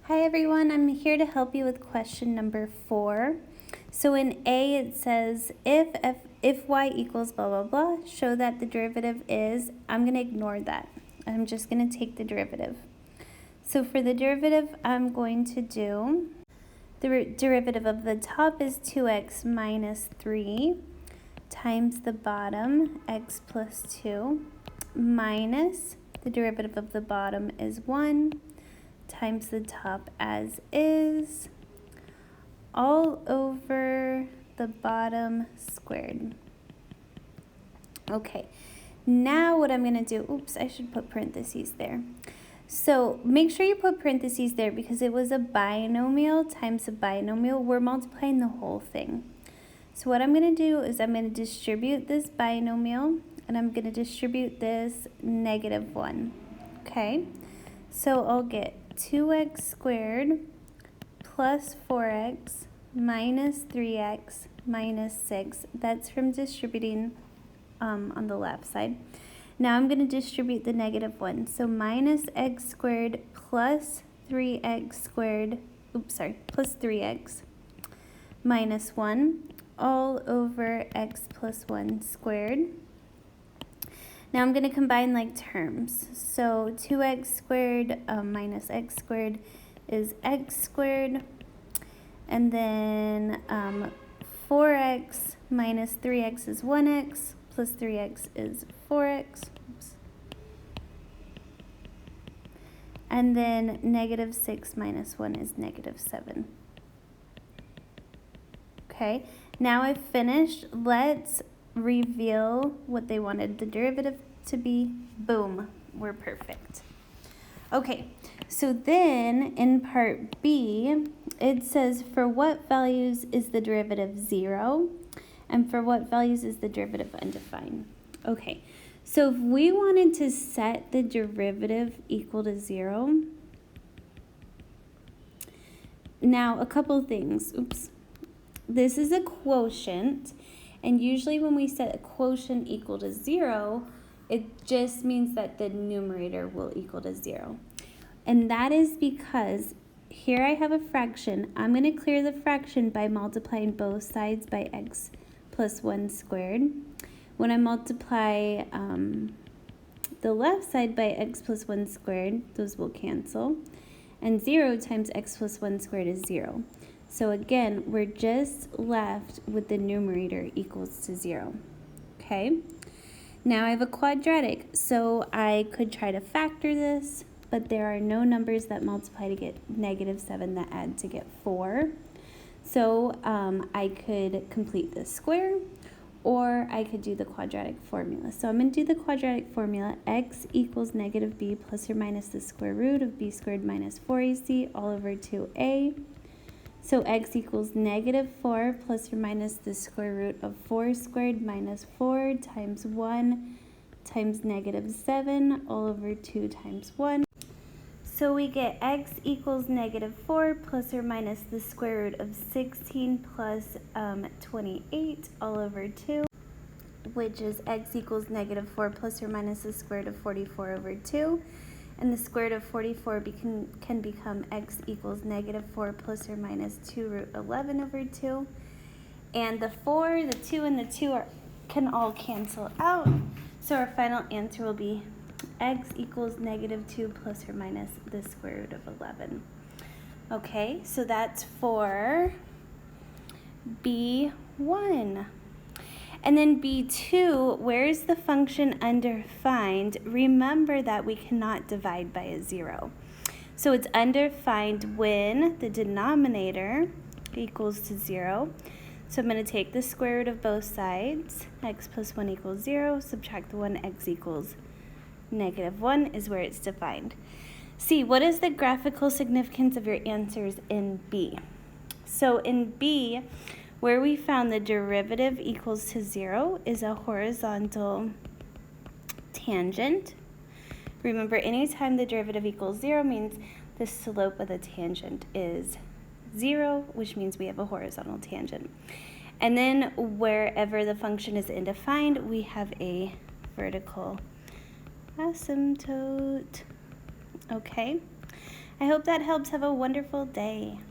Hi everyone, I'm here to help you with question number 4. So in A it says if y equals blah blah blah, show that the derivative is, I'm going to ignore that. I'm just going to take the derivative. So for the derivative, I'm going to do the derivative of the top is 2x minus 3 times the bottom, x plus 2, minus the derivative of the bottom is 1 times the top as is, all over the bottom squared. Okay, now what I'm going to do, oops, I should put parentheses there. So make sure you put parentheses there because it was a binomial times a binomial. We're multiplying the whole thing. So what I'm going to do is I'm going to distribute this binomial and I'm going to distribute this -1. Okay, so I'll get 2x squared plus 4x minus 3x minus 6. That's from distributing on the left side. Now I'm going to distribute the -1. So minus x squared plus 3x squared, plus 3x minus 1 all over x plus 1 squared. Now I'm going to combine like terms. So 2x squared minus x squared is x squared. And then 4x minus 3x is 1x plus 3x is 4x. Oops. And then -6 minus 1 is -7. Okay, now I've finished. Let's reveal what they wanted the derivative to be. Boom, we're perfect. Okay, so then in part B, it says for what values is the derivative 0 and for what values is the derivative undefined. Okay, so if we wanted to set the derivative equal to 0, now a couple things. Oops. This is a quotient. And usually when we set a quotient equal to 0, it just means that the numerator will equal to 0. And that is because here I have a fraction. I'm going to clear the fraction by multiplying both sides by x plus 1 squared. When I multiply the left side by x plus 1 squared, those will cancel. And 0 times x plus 1 squared is 0. So again, we're just left with the numerator equals to 0, okay? Now I have a quadratic, so I could try to factor this, but there are no numbers that multiply to get -7 that add to get 4. So I could complete the square, or I could do the quadratic formula. So I'm going to do the quadratic formula. X equals -b plus or minus the square root of b squared minus 4ac all over 2a. So x equals -4 plus or minus the square root of 4 squared minus 4 times 1 times -7 all over 2 times 1. So we get x equals -4 plus or minus the square root of 16 plus 28 all over 2, which is x equals -4 plus or minus the square root of 44 over 2. And the square root of 44 can become x equals -4 plus or minus 2 root 11 over 2. And the 4, the 2, and the 2 can all cancel out. So our final answer will be x equals -2 plus or minus the square root of 11. Okay, so that's for B1. And then B2, where is the function undefined? Remember that we cannot divide by a 0. So it's undefined when the denominator equals to 0. So I'm going to take the square root of both sides. X plus 1 equals 0. Subtract the 1, x equals -1 is where it's defined. See, what is the graphical significance of your answers in B? So in B, where we found the derivative equals to 0 is a horizontal tangent. Remember, anytime the derivative equals 0 means the slope of the tangent is 0, which means we have a horizontal tangent. And then wherever the function is undefined, we have a vertical asymptote. Okay. I hope that helps. Have a wonderful day.